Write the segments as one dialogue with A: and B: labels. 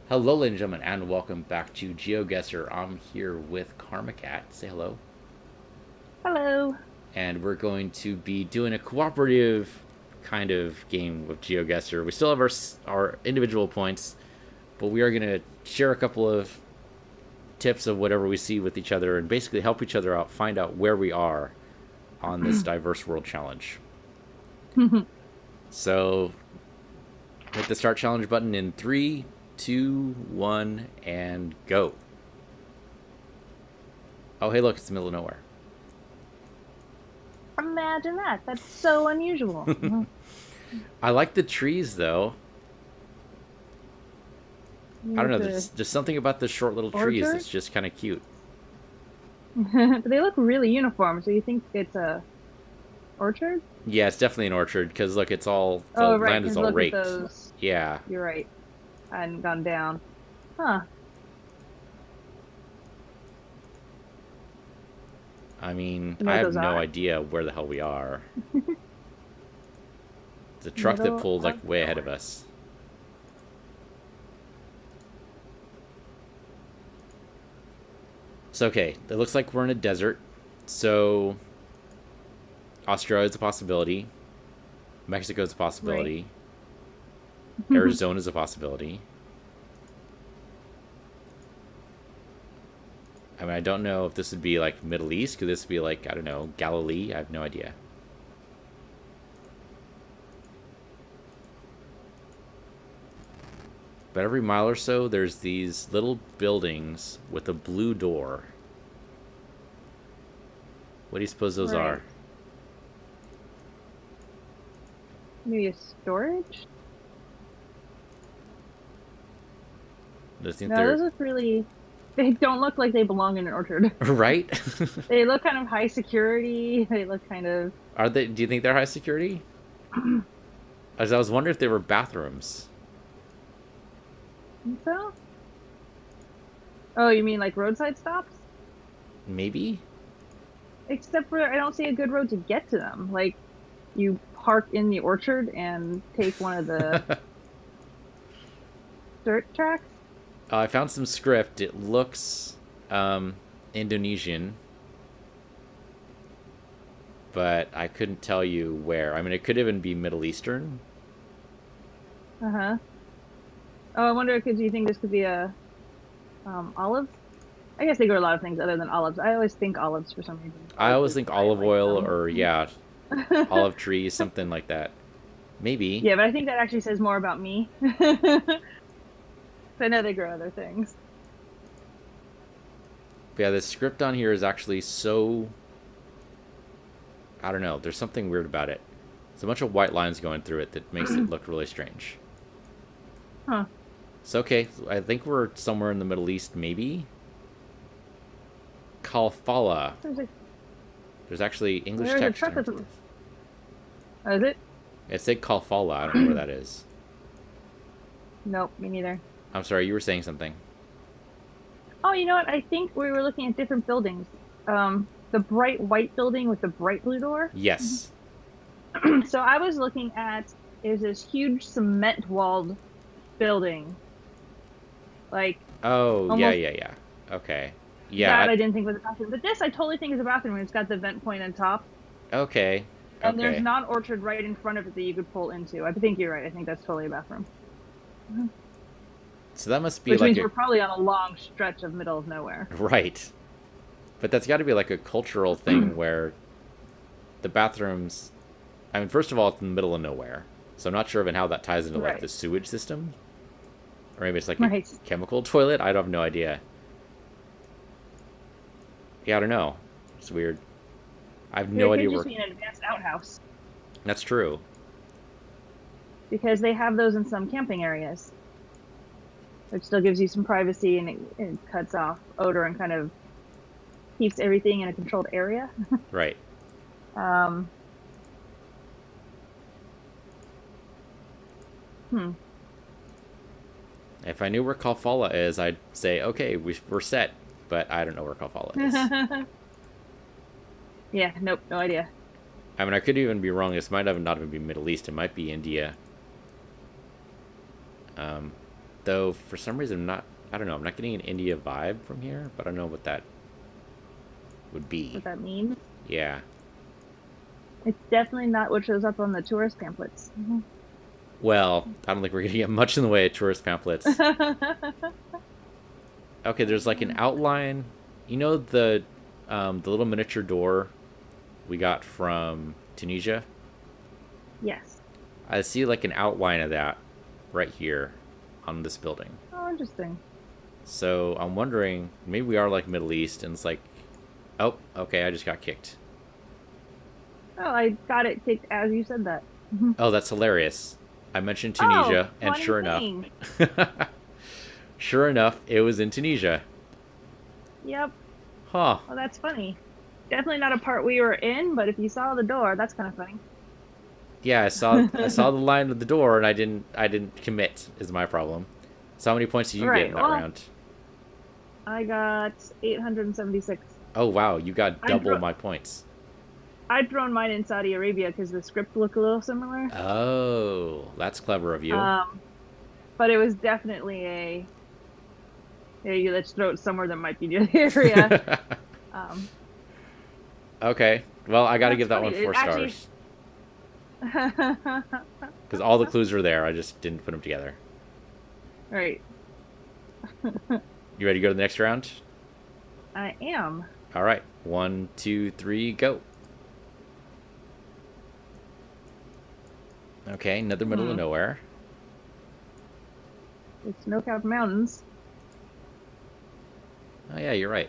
A: Hello, ladies and gentlemen, and welcome back to GeoGuessr. I'm here with KarmaKat. Say hello.
B: Hello.
A: And we're going to be doing a cooperative kind of game with GeoGuessr. We still have our individual points, but we are going to share a couple of tips of whatever we see with each other and basically help each other out, find out where we are on this diverse world challenge. So, hit the start challenge button in 3, 2, 1, and go. Oh, hey, look, it's the middle of nowhere.
B: Imagine that. That's so unusual.
A: I like the trees, though. I don't know, there's just something about the short little trees
B: orchard?
A: that's just kind of cute.
B: But they look really uniform, so you think it's a orchard?
A: Yeah, it's definitely an orchard, because look, it's all, the
B: Oh, right,
A: land is
B: because
A: all
B: look at
A: raked.
B: those.
A: Yeah.
B: You're right. I hadn't gone down. Huh.
A: I mean,
B: You know
A: I
B: what
A: have
B: those
A: no
B: are?
A: idea where the hell we are. It's a truck that
B: Middle
A: pulled, like,
B: of
A: way ahead of
B: nowhere.
A: us. So, okay, it looks like we're in a desert. So, Australia's a possibility. Mexico's a
B: Right.
A: possibility. Arizona's a possibility. I mean, I don't know if this would be like Middle East. Could this be like, I don't know, Galilee? I have no idea. But every mile or so, there's these little buildings with a blue door. What do you suppose those
B: Right.
A: are?
B: Maybe a storage?
A: Do you think
B: No,
A: they're
B: those look really... They don't look like they belong in an orchard.
A: right?
B: They look kind of high security. They look kind of...
A: Are they? Do you think they're high security? As I was wondering if they were bathrooms.
B: So? Oh, you mean like roadside stops?
A: Maybe.
B: Except for I don't see a good road to get to them. Like you park in the orchard and take one of the dirt tracks.
A: I found some script. It looks Indonesian, but I couldn't tell you where. I mean, it could even be Middle Eastern.
B: Uh-huh. Oh, I wonder, do you think this could be a olive? I guess they grow a lot of things other than olives. I always think olives for some reason.
A: I
B: Olives
A: always
B: is
A: think
B: why I
A: olive
B: like
A: oil
B: them.
A: or, yeah, olive trees, something like that. Maybe.
B: Yeah, but I think that actually says more about me. I know they grow other things.
A: But yeah, the script on here is actually so. I don't know. There's something weird about it. There's a bunch of white lines going through it that makes it look really strange.
B: Huh.
A: So, okay, I think we're somewhere in the Middle East, maybe? Kalfala.
B: There's a
A: There's actually English
B: there's a
A: text
B: truck that's
A: underneath.
B: oh, is it?
A: It said Kalfala. I don't know where that is.
B: Nope, me neither.
A: I'm sorry, you were saying something.
B: Oh, you know what? I think we were looking at different buildings. The bright white building with the bright blue door.
A: Yes.
B: So I was looking at is this huge cement walled building, like
A: Oh, yeah,
B: almost
A: yeah, yeah. Okay. Yeah,
B: that I didn't think was a bathroom, but this I totally think is a bathroom. And it's got the vent point on top,
A: okay.
B: and there's
A: Okay.
B: not an orchard right in front of it that you could pull into. I think you're right. I think that's totally a bathroom,
A: So that must be
B: which
A: like
B: means
A: a.
B: we're probably on a long stretch of middle of nowhere.
A: Right. But that's got to be like a cultural thing where the bathrooms. I mean, first of all, it's in the middle of nowhere. So I'm not sure even how that ties into like
B: Right.
A: the sewage system. Or maybe it's like a
B: Right.
A: chemical toilet. I don't have no idea. Yeah, I don't know. It's weird. I have no
B: It
A: idea
B: could
A: where.
B: just be an advanced outhouse
A: That's true.
B: because they have those in some camping areas, which still gives you some privacy and it cuts off odor and kind of keeps everything in a controlled area.
A: Right.
B: Um, hmm.
A: If I knew where Kalfala is, I'd say, okay, we're set. But I don't know where Kalfala is.
B: Yeah, nope, no idea.
A: I mean, I could even be wrong. This might have not even be Middle East. It might be India. Um, Though, for some reason, I don't know, I'm not getting an India vibe from here, but I don't know what that would be.
B: What that means?
A: Yeah.
B: It's definitely not what shows up on the tourist pamphlets.
A: Well, I don't think we're going to get much in the way of tourist pamphlets. Okay, there's like an outline. You know the little miniature door we got from Tunisia?
B: Yes.
A: I see like an outline of that right here on this building.
B: Oh, interesting.
A: So I'm wondering, maybe we are like Middle East, and it's like, oh, okay, I just got kicked.
B: Oh, I got it kicked as you said that.
A: Oh, that's hilarious. I mentioned Tunisia, and
B: funny
A: sure
B: thing.
A: enough, sure enough, it was in Tunisia.
B: Yep.
A: Huh.
B: Well, that's funny. Definitely not a part we were in, but if you saw the door, that's kind of funny.
A: Yeah, I saw the line of the door, and I didn't commit. Is my problem. So how many points did you get in that round?
B: I got 876.
A: Oh wow, you got double my points.
B: I'd thrown mine in Saudi Arabia because the script looked a little similar.
A: Oh, that's clever of you.
B: But it was definitely let's throw it somewhere that might be near the area.
A: Okay, well, I got to give that one 4 stars. Because all the clues are there, I just didn't put them together.
B: Right.
A: You ready to go to the next round?
B: I am.
A: All right, 1, 2, 3, go. Okay, another middle of nowhere.
B: It's Snowcapped Mountains.
A: Oh yeah, you're right.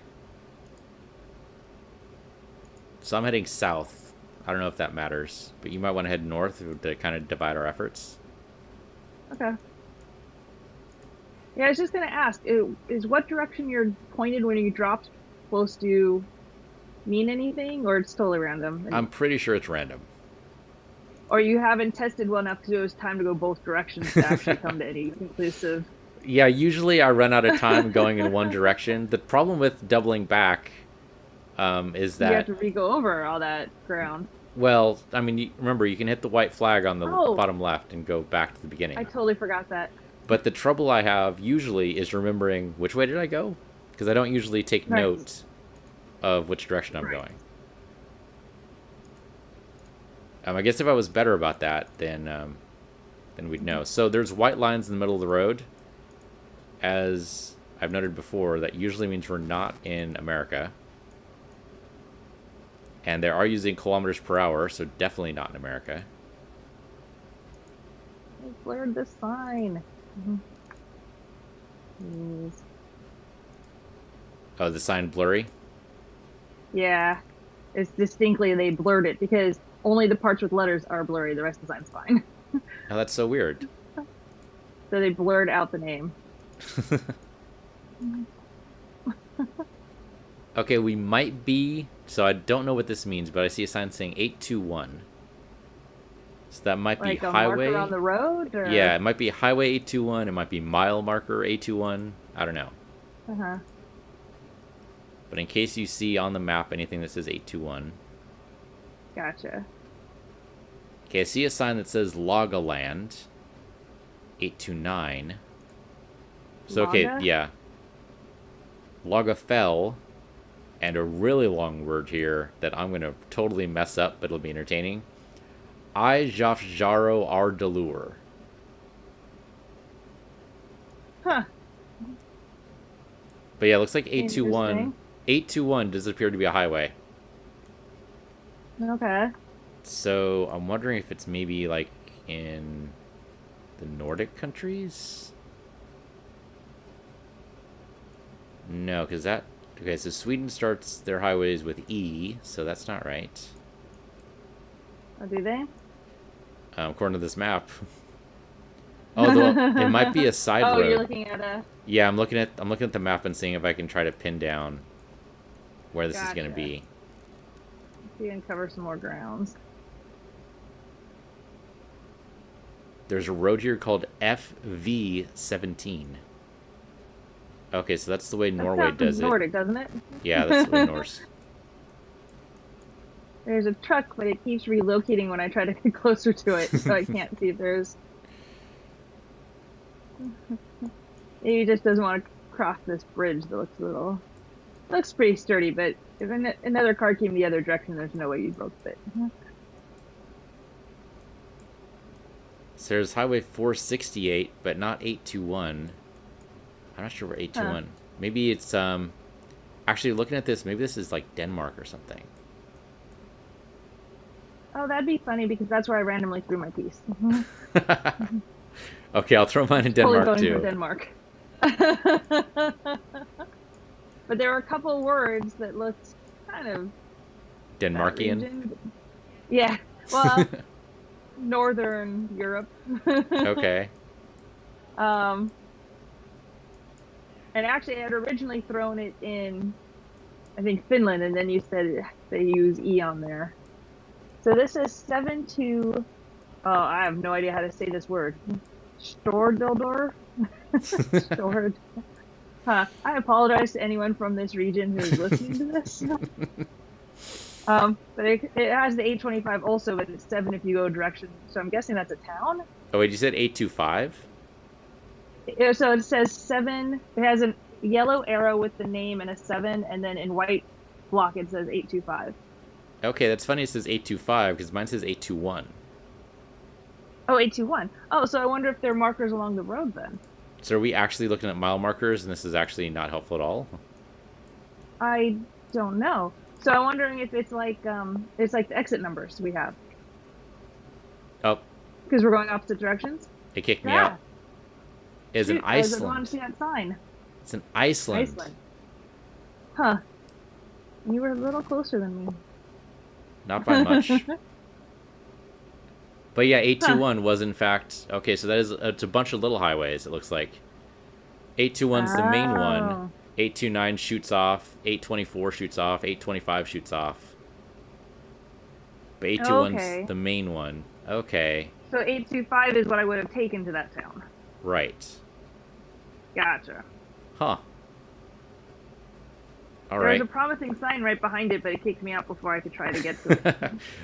A: So I'm heading south. I don't know if that matters, but you might want to head north to kind of divide our efforts.
B: Okay. Yeah, I was just going to ask, is what direction you're pointed when you dropped supposed to mean anything, or it's totally random?
A: I'm pretty sure it's random.
B: Or you haven't tested well enough because it was time to go both directions to actually come to any conclusive...
A: Yeah, usually I run out of time going in one direction. The problem with doubling back is that...
B: You have to re-go over all that ground.
A: Well, I mean, remember, you can hit the white flag on the bottom left and go back to the beginning.
B: I totally forgot that.
A: But the trouble I have usually is remembering which way did I go? Because I don't usually take note of which direction I'm going. I guess if I was better about that, then we'd know. So there's white lines in the middle of the road. As I've noted before, that usually means we're not in America. And they are using kilometers per hour, so definitely not in America.
B: I blurred the sign.
A: Oh, the sign blurry?
B: Yeah. It's distinctly they blurred it because only the parts with letters are blurry. The rest of the sign's fine.
A: Oh, that's so weird.
B: So they blurred out the name.
A: Okay, we might be... So I don't know what this means, but I see a sign saying 821. So that might be
B: like a
A: highway...
B: marker on the road? Or...
A: Yeah, it might be highway 821. It might be mile marker 821. I don't know.
B: Uh-huh.
A: But in case you see on the map anything that says 821...
B: Gotcha.
A: Okay, I see a sign that says Lagaland 829. So, okay, yeah. Lagafell, and a really long word here that I'm going to totally mess up, but it'll be entertaining. I Jafjaro Ardalur.
B: Huh.
A: But yeah, it looks like 821. 821 does appear to be a highway.
B: Okay.
A: So I'm wondering if it's maybe like in the Nordic countries? No, because that... Okay, so Sweden starts their highways with E, so that's not right.
B: Oh, do they?
A: According to this map. Although it might be a side road.
B: Oh, you're looking at a...
A: Yeah, I'm looking at the map and seeing if I can try to pin down where this is going to be.
B: So you can cover some more grounds.
A: There's a road here called FV17. Okay, so that's the way Norway does it.
B: Nordic, doesn't it?
A: Yeah, that's the way Norse.
B: There's a truck, but it keeps relocating when I try to get closer to it, so I can't see if there's... He just doesn't want to cross this bridge that looks pretty sturdy, but if another car came the other direction, there's no way you'd both fit.
A: So there's Highway 468, but not 821. I'm not sure where 821. Maybe it's actually looking at this, maybe this is like Denmark or something.
B: Oh, that'd be funny because that's where I randomly threw my piece.
A: Okay, I'll throw mine in Denmark
B: Totally
A: too.
B: for Denmark. But there were a couple words that looked kind of
A: Denmarkian?
B: Yeah. Well, Northern Europe.
A: Okay.
B: And actually, I had originally thrown it in, I think, Finland, and then you said they use E on there. So this is 72. Oh, I have no idea how to say this word. Stordildor? Stord. Huh. I apologize to anyone from this region who's listening to this. But it has the 825 also, but it's 7 if you go direction. So I'm guessing that's a town?
A: Oh, wait, you said 825?
B: So it says 7. It has a yellow arrow with the name and a 7, and then in white block it says 825.
A: Okay, that's funny it says 825, because mine says 821.
B: Oh, 821. Oh, so I wonder if there are markers along the road then.
A: So are we actually looking at mile markers, and this is actually not helpful at all?
B: I don't know. So I'm wondering if it's like the exit numbers we have.
A: Oh.
B: Because we're going opposite directions?
A: It kicked me out. It's in Iceland.
B: I want to see that sign.
A: It's in Iceland.
B: Iceland. Huh. You were a little closer than me.
A: Not by much. But yeah, 821 was in fact... Okay, so it's a bunch of little highways, it looks like. 821's the main one. 829 shoots off. 824 shoots off. 825 shoots off. But 821's the main one. Okay.
B: So 825 is what I would have taken to that town.
A: Right.
B: Gotcha.
A: Huh. All
B: there
A: right.
B: was a promising sign right behind it, but it kicked me out before I could try to get to it.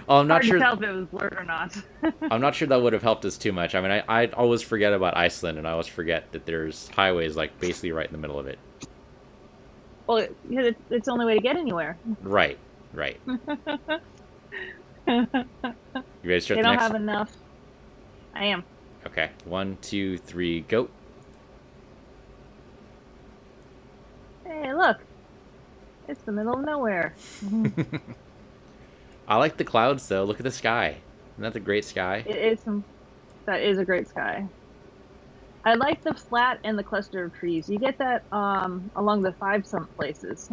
A: Oh, I'm not
B: sure.
A: sure.
B: Hard to tell if it was blurred or not.
A: I'm not sure that would have helped us too much. I mean, I always forget about Iceland, and I always forget that there's highways like basically right in the middle of it.
B: Well, because it's the only way to get anywhere.
A: Right. Right. You ready to start the next?
B: They don't have enough. I am.
A: Okay. 1, 2, 3, go.
B: Hey, look. It's the middle of nowhere.
A: I like the clouds, though. Look at the sky. Isn't that the great sky?
B: It is. That is a great sky. I like the flat and the cluster of trees. You get that along the 5 summit places.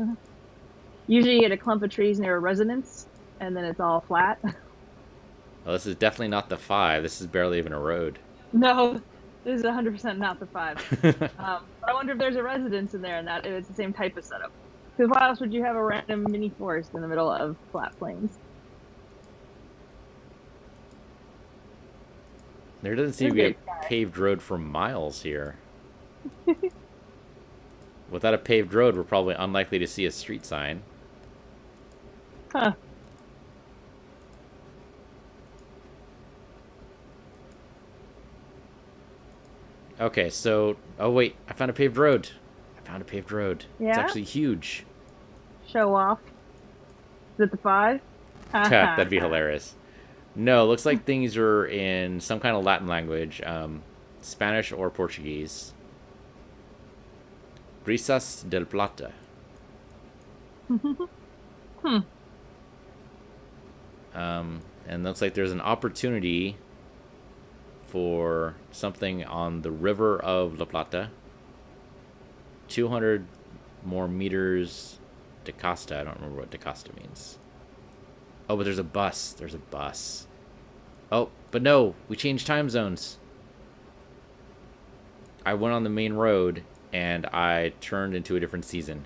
B: Usually you get a clump of trees near a residence, and then it's all flat.
A: Well, this is definitely not the 5. This is barely even a road.
B: No, this is 100% not the 5. But I wonder if there's a residence in there and that it's the same type of setup. Because why else would you have a random mini forest in the middle of flat plains?
A: There doesn't seem to be a paved road for miles here. Without a paved road, we're probably unlikely to see a street sign.
B: Huh.
A: Okay, so... Oh, wait. I found a paved road.
B: Yeah?
A: It's actually huge.
B: Show off. Is it the 5?
A: That'd be hilarious. No, looks like things are in some kind of Latin language. Spanish or Portuguese. Brisas del Plata. And looks like there's an opportunity for something on the river of La Plata. 200 more meters de Costa. I don't remember what de Costa means. Oh, but there's a bus. Oh, but no, we changed time zones. I went on the main road and I turned into a different season.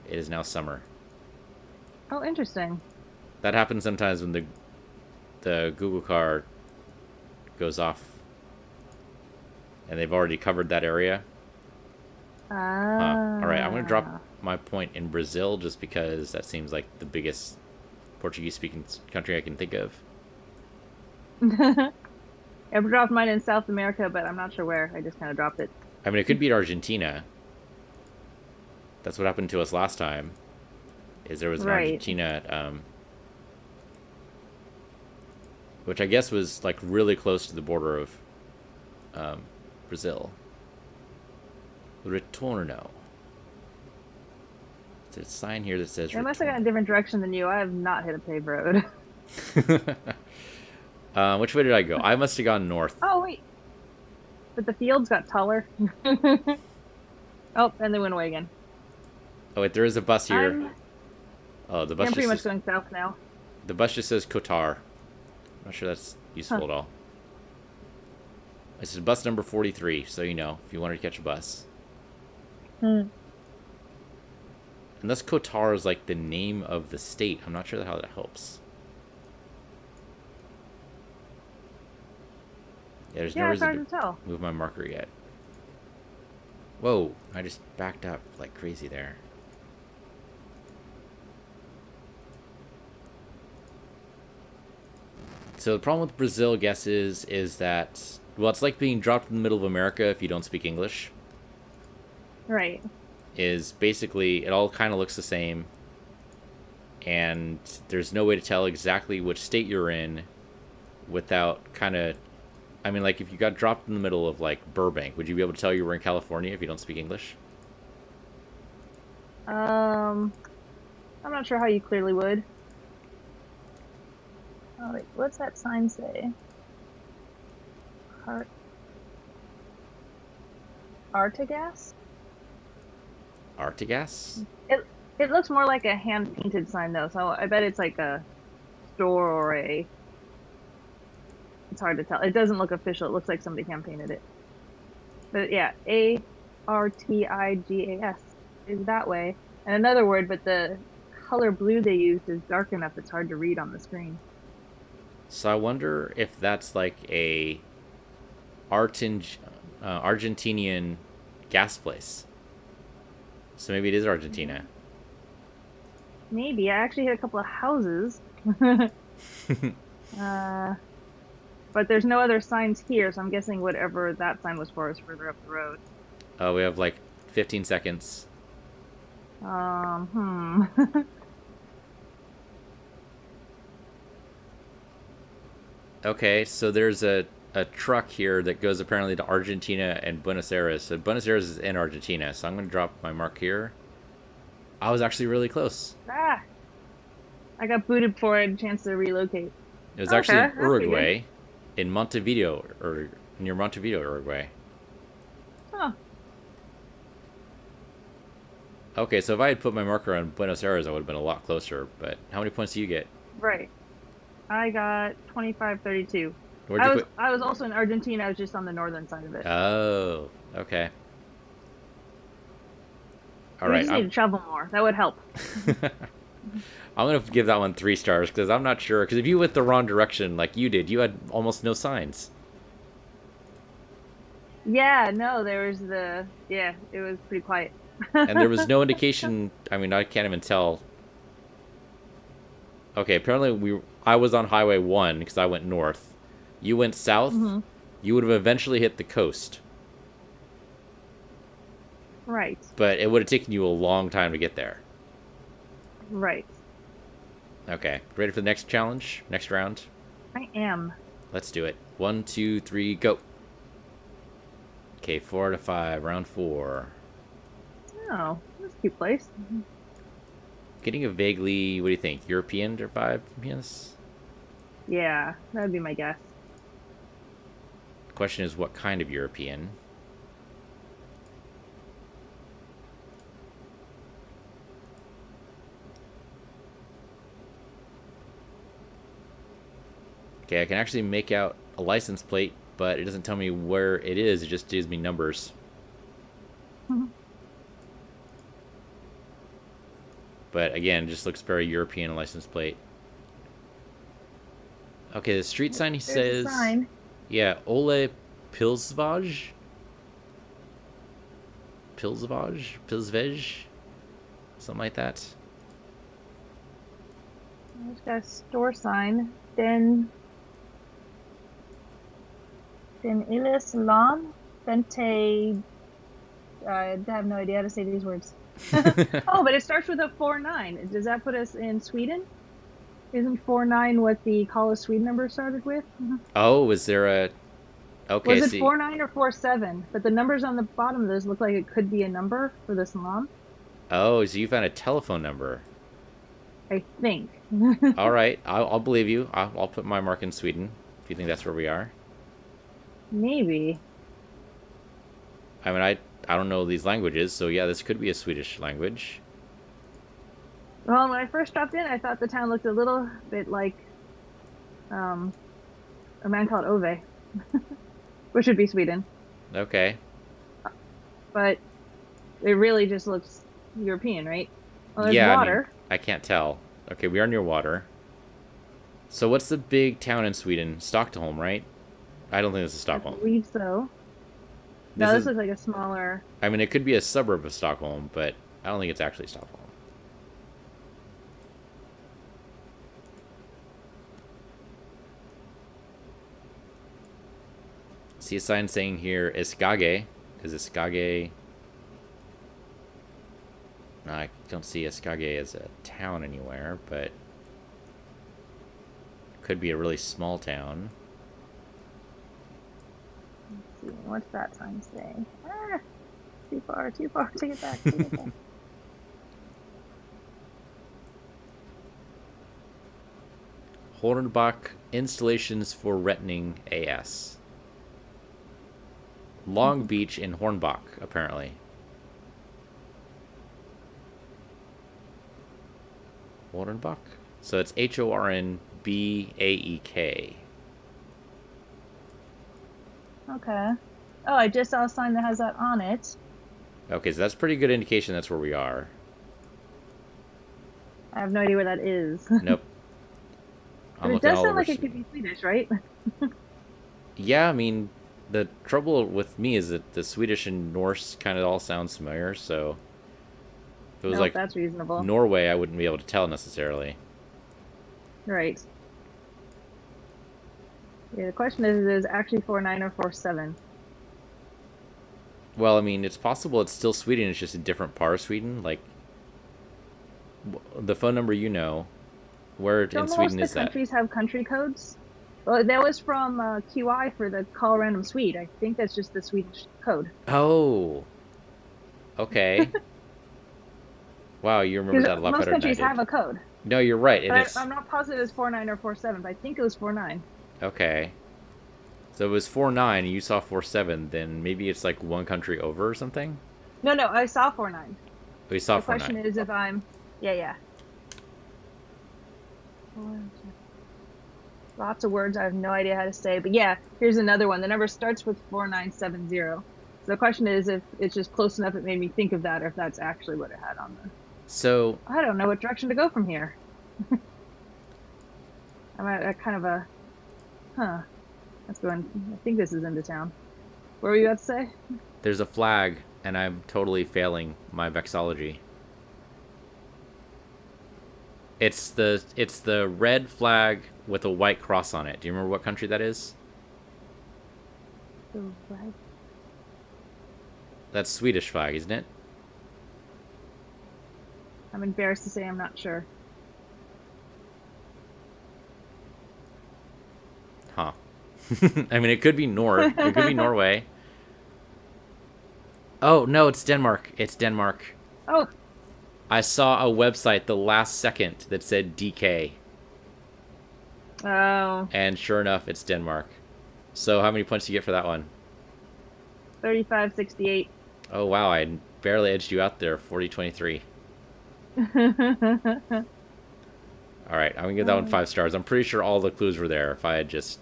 A: It is now summer.
B: Oh, interesting.
A: That happens sometimes when the Google car goes off and they've already covered that area. All right, I'm going to drop my point in Brazil just because that seems like the biggest Portuguese-speaking country I can think of.
B: I've dropped mine in South America, but I'm not sure where. I just kind of dropped it.
A: I mean, it could beat Argentina. That's what happened to us last time. Is there was an
B: Right.
A: Argentina which I guess was like really close to the border of Brazil. Retorno. There's a sign here that says
B: They must have gone
A: Retorno.
B: a different direction than you. I have not hit a paved road.
A: Which way did I go? I must have gone north.
B: Oh, wait. But the fields got taller. Oh, and they went away again.
A: Oh wait, there is a bus here.
B: I'm
A: Oh, the bus
B: pretty
A: just
B: much
A: says,
B: going south now.
A: the bus just says Qatar. I'm not sure that's useful
B: Huh.
A: at all. This is bus number 43, so you know if you wanted to catch a bus.
B: Hmm.
A: Unless Qatar is like the name of the state, I'm not sure how that helps. Yeah, there's no
B: Yeah, it's
A: reason
B: hard
A: to
B: to tell.
A: move my marker yet. Whoa, I just backed up like crazy there. So the problem with Brazil guesses is that, well, it's like being dropped in the middle of America if you don't speak English.
B: Right.
A: Is basically, it all kind of looks the same. And there's no way to tell exactly which state you're in without kind of, I mean, like if you got dropped in the middle of like Burbank, would you be able to tell you were in California if you don't speak English?
B: I'm not sure how you clearly would. Oh, wait, what's that sign say? Art Artigas?
A: Artigas?
B: It looks more like a hand painted sign though, so I bet it's like a store or a. It's hard to tell. It doesn't look official. It looks like somebody hand painted it. But yeah, Artigas is that way. And another word, but the color blue they used is dark enough it's hard to read on the screen.
A: So I wonder if that's like a Argentinian gas place. So maybe it is Argentina.
B: Maybe. I actually hit a couple of houses. uh, but there's no other signs here, so I'm guessing whatever that sign was for is further up the road.
A: Oh, we have like 15 seconds.
B: Hmm.
A: Okay, so there's a truck here that goes apparently to Argentina and Buenos Aires. So Buenos Aires is in Argentina, so I'm going to drop my mark here. I was actually really close.
B: Ah! I got booted before I had a chance to relocate.
A: It was
B: Okay,
A: actually in
B: that's pretty
A: Uruguay, in Montevideo, or near Montevideo, Uruguay.
B: Huh.
A: Okay, so if I had put my marker on Buenos Aires, I would have been a lot closer. But how many points do you get?
B: Right. I got 25-32.
A: Where'd you put?
B: I was also in Argentina. I was just on the northern side of it.
A: Oh, okay. All
B: We
A: right,
B: just need to travel more. That would help.
A: I'm gonna give that one 3 stars because I'm not sure. Because if you went the wrong direction like you did, you had almost no signs.
B: Yeah, no, there was it was pretty quiet.
A: And there was no indication. I mean, I can't even tell. Okay, apparently I was on Highway 1 because I went north. You went south.
B: Mhm.
A: You would have eventually hit the coast,
B: Right,
A: but it would have taken you a long time to get there.
B: right.
A: Okay, ready for the next challenge? Next round?
B: I am.
A: Let's do it. 1, 2, 3, go. Okay, 4 to 5, round 4.
B: Oh, that's a cute place.
A: Getting a vaguely, what do you think? European or 5? Yes.
B: Yeah, that would be my guess.
A: The question is, what kind of European? Okay, I can actually make out a license plate, but it doesn't tell me where it is. It just gives me numbers. But again, it just looks very European license plate. Okay, the street sign he
B: There's
A: says...
B: a sign.
A: Yeah, Ole Pilsvaj? Pilsvaj? Something like that.
B: There's got a store sign. Den Ile Salon, Bente I have no idea how to say these words. Oh, but it starts with a 4-9. Does that put us in Sweden? Isn't 4-9 what the Call of Sweden number started with?
A: Oh, is there a... Okay,
B: Was it
A: see.
B: 4-9 or 4-7? But the numbers on the bottom of those look like it could be a number for this mom.
A: Oh, so you found a telephone number.
B: I think.
A: All right, I'll believe you. I'll put my mark in Sweden if you think that's where we are.
B: Maybe.
A: I mean, I don't know these languages, so yeah, this could be a Swedish language.
B: Well, when I first dropped in, I thought the town looked a little bit like a man called Ove, which would be Sweden.
A: Okay.
B: But it really just looks European, right? Well, there's
A: Yeah,
B: water.
A: I mean, I can't tell. Okay, we are near water. So what's the big town in Sweden? Stockholm, right? I don't think this is
B: I
A: Stockholm.
B: believe so. No, this looks like a smaller.
A: I mean, it could be a suburb of Stockholm, but I don't think it's actually Stockholm. See a sign saying here, Eskage. Is Eskage... No, I don't see Eskage as a town anywhere, but... It could be a really small town.
B: Let's see, what's that sign say? Ah, too far, take it back, take it back.
A: Hornbach Installations for Retting AS. Long Beach in Hornbach, apparently. Hornbach? So it's Hornbaek.
B: Okay. Oh, I just saw a sign that has that on it.
A: Okay, so that's pretty good indication that's where we are.
B: I have no idea where that is.
A: Nope.
B: But it does sound like it could be Swedish, right?
A: Yeah, I mean, the trouble with me is that the Swedish and Norse kind of all sound familiar, so if it was like
B: that's reasonable.
A: Norway, I wouldn't be able to tell necessarily.
B: Right. Yeah, the question is it actually 4-9 or 4-7?
A: Well, I mean, it's possible it's still Sweden, it's just a different part of Sweden. Like, the phone number you know, where in Sweden is that?
B: Don't most of the countries have country codes? Well, that was from QI for the Call Random Swede. I think that's just the Swedish code.
A: Oh. Okay. Wow, you remember that a lot better than I did.
B: Most countries have a code.
A: No, you're right.
B: But I'm not positive it's 4-9 or 4-7, but I think it was 4-9.
A: Okay. So it was 4-9 and you saw 4-7, then maybe it's like one country over or something?
B: No, I saw 4-9.
A: Oh, you saw 4-9.
B: The question is if I'm... Yeah. Lots of words I have no idea how to say. But yeah, here's another one. The number starts with 4970. So the question is if it's just close enough it made me think of that, or if that's actually what it had on there.
A: So...
B: I don't know what direction to go from here. I'm at a kind of a... Huh. Let's go in. I think this is into town. What were you about to say?
A: There's a flag, and I'm totally failing my vexology. It's the red flag with a white cross on it. Do you remember what country that is?
B: The red.
A: That's Swedish flag, isn't it?
B: I'm embarrassed to say I'm not sure.
A: Huh. I mean, it could be North. It could be Norway. Oh, no, it's Denmark. It's Denmark.
B: Oh.
A: I saw a website the last second that said DK.
B: Oh.
A: And sure enough, it's Denmark. So how many points do you get for that one?
B: 35-68.
A: Oh, wow. I barely edged you out there. 40-23. All right. I'm going to give that one 5 stars. I'm pretty sure all the clues were there if I had just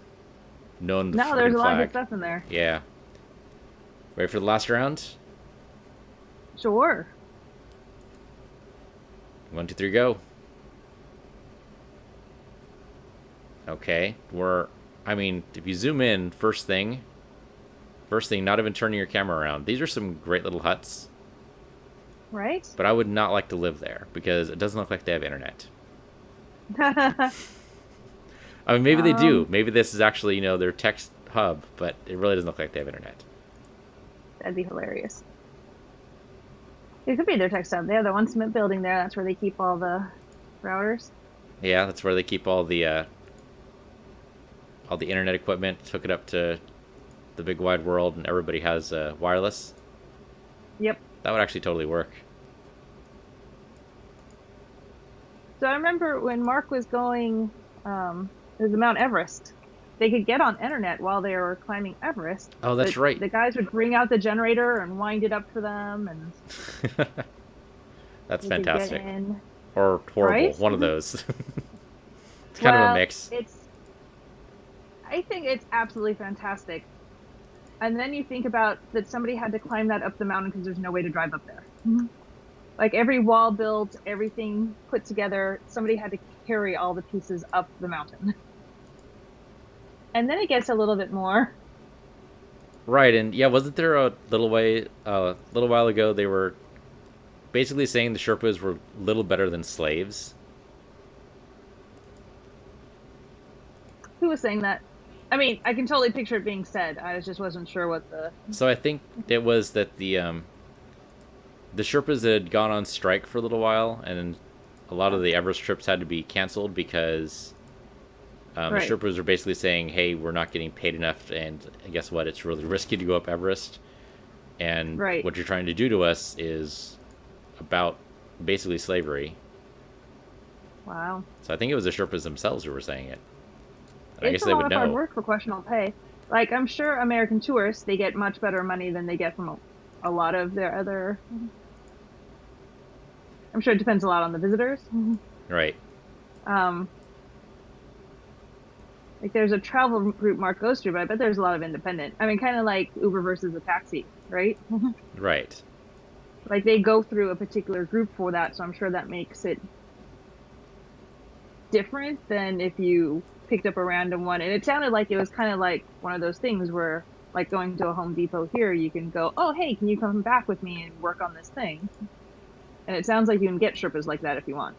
A: known the
B: No, there's a lot of
A: flag.
B: good stuff in there.
A: Yeah. Ready for the last round?
B: Sure.
A: 1, 2, 3, go. Okay. I mean, if you zoom in, first thing, not even turning your camera around. These are some great little huts.
B: Right?
A: But I would not like to live there because it doesn't look like they have internet. I mean, maybe they do. Maybe this is actually, their text hub, but it really doesn't look like they have internet.
B: That'd be hilarious. It could be their tech stuff. They have the one cement building there. That's where they keep all the routers.
A: Yeah, that's where they keep all the internet equipment, hook it up to the big wide world, and everybody has wireless.
B: Yep.
A: That would actually totally work.
B: So I remember when Mark was going, it was Mount Everest. They could get on internet while they were climbing Everest.
A: Oh, that's right.
B: The guys would bring out the generator and wind it up for them, and
A: That's
B: they could get
A: fantastic.
B: in.
A: Or horrible.
B: Right?
A: One of those. It's kind of a mix.
B: I think it's absolutely fantastic. And then you think about that somebody had to climb that up the mountain because there's no way to drive up there. Like every wall built, everything put together, somebody had to carry all the pieces up the mountain. And then it gets a little bit more.
A: Right, and yeah, wasn't there a little while ago they were basically saying the Sherpas were little better than slaves?
B: Who was saying that? I mean, I can totally picture it being said. I just wasn't sure what the...
A: So I think it was that the Sherpas had gone on strike for a little while, and a lot of the Everest trips had to be canceled because the Sherpas were basically saying, hey, we're not getting paid enough, and guess what? It's really risky to go up Everest. And what you're trying to do to us is about basically slavery.
B: Wow.
A: So I think it was the Sherpas themselves who were saying it.
B: And I guess they would know. It's a lot of hard work for questionable pay. Like, I'm sure American tourists, they get much better money than they get from a lot of their other... I'm sure it depends a lot on the visitors.
A: Right.
B: Like, there's a travel route Mark goes through, but I bet there's a lot of independent. I mean, kind of like Uber versus a taxi, right?
A: Right.
B: Like, they go through a particular group for that, so I'm sure that makes it different than if you picked up a random one. And it sounded like it was kind of like one of those things where, like going to a Home Depot here, you can go, oh, hey, can you come back with me and work on this thing? And it sounds like you can get Sherpas like that if you want.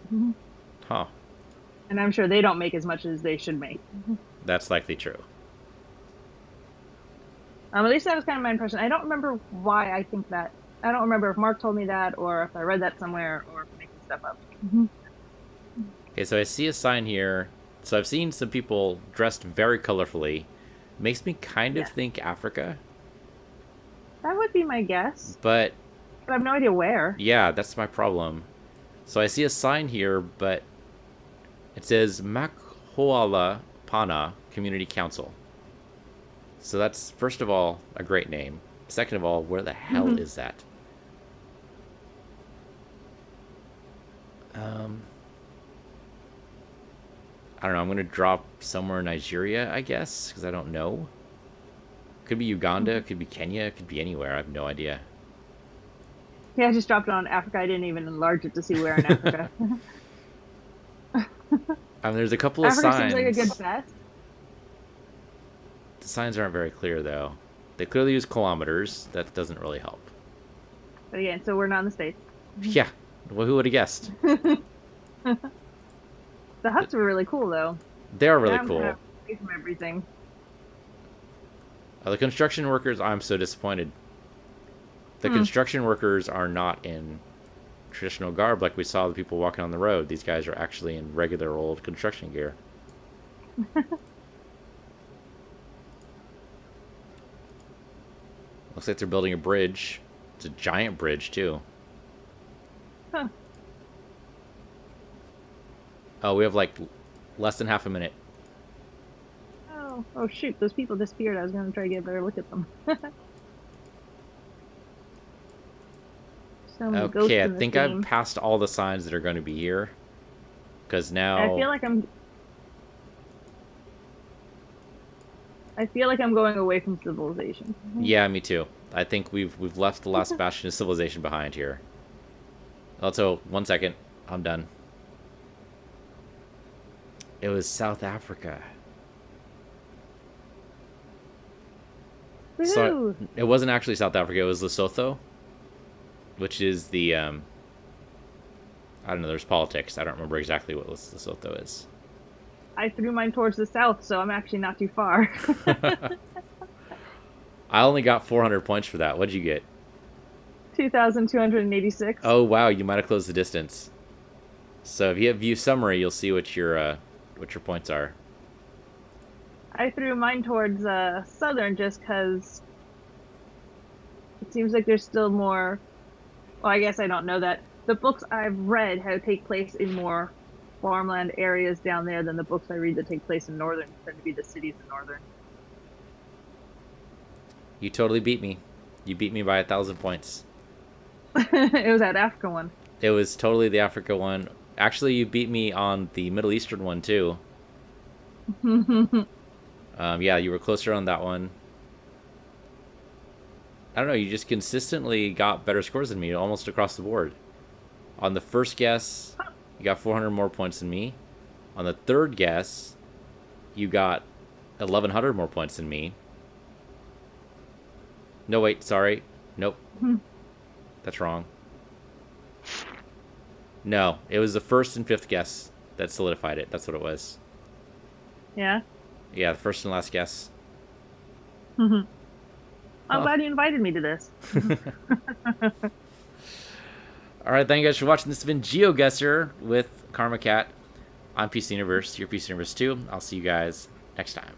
A: Huh.
B: And I'm sure they don't make as much as they should make.
A: That's likely true.
B: At least that was kind of my impression. I don't remember why I think that. I don't remember if Mark told me that or if I read that somewhere or if I'm making stuff up.
A: Okay, so I see a sign here. So I've seen some people dressed very colorfully. Makes me kind of think Africa.
B: That would be my guess.
A: But
B: I have no idea where.
A: Yeah, that's my problem. So I see a sign here, but it says Makhoala Pana Community Council. So that's, first of all, a great name. Second of all, where the hell is that? I don't know. I'm going to drop somewhere in Nigeria, I guess, because I don't know. Could be Uganda, could be Kenya, could be anywhere. I have no idea.
B: Yeah, I just dropped it on Africa. I didn't even enlarge it to see where in Africa.
A: There's a couple of
B: Africa
A: signs.
B: Seems like a good bet.
A: The signs aren't very clear, though. They clearly use kilometers. That doesn't really help.
B: But again, so we're not in the States.
A: Yeah. Well, who would have guessed?
B: The huts were really cool, though.
A: They are really cool.
B: Away from everything.
A: The construction workers, I'm so disappointed. The construction workers are not in traditional garb like we saw the people walking on the road. These guys are actually in regular old construction gear. Looks like they're building a bridge. It's a giant bridge, too.
B: Huh.
A: Oh, we have, like, less than half a minute.
B: Oh, shoot. Those people disappeared. I was going to try to get a better look at them.
A: Okay, I think I've passed all the signs that are going to be here. Because now...
B: I feel like I'm going away from civilization.
A: Yeah, me too. I think we've left the last bastion of civilization behind here. Also, 1 second. I'm done. It was South Africa. So it wasn't actually South Africa. It was Lesotho, which is the I don't know. There's politics. I don't remember exactly what Lesotho is.
B: I threw mine towards the south, so I'm actually not too far.
A: I only got 400 points for that. What'd you get?
B: 2,286.
A: Oh wow, you might have closed the distance. So if you have view summary, you'll see what your points are.
B: I threw mine towards southern just because it seems like there's still more. Well, I guess I don't know that. The books I've read take place in more farmland areas down there than the books I read that take place in northern. Tend to be the cities in northern.
A: You totally beat me. You beat me by 1,000 points.
B: It was that Africa one.
A: It was totally the Africa one. Actually, you beat me on the Middle Eastern one too. Yeah, you were closer on that one. I don't know, you just consistently got better scores than me almost across the board. On the first guess, you got 400 more points than me. On the third guess, you got 1,100 more points than me. No, wait, sorry. Nope. That's wrong. No, it was the first and fifth guess that solidified it. That's what it was.
B: Yeah?
A: Yeah, the first and last guess.
B: I'm glad you invited me to this.
A: Alright, thank you guys for watching. This has been GeoGuessr with KarmaKat. I'm Peace Universe. You're Peace Universe 2. I'll see you guys next time.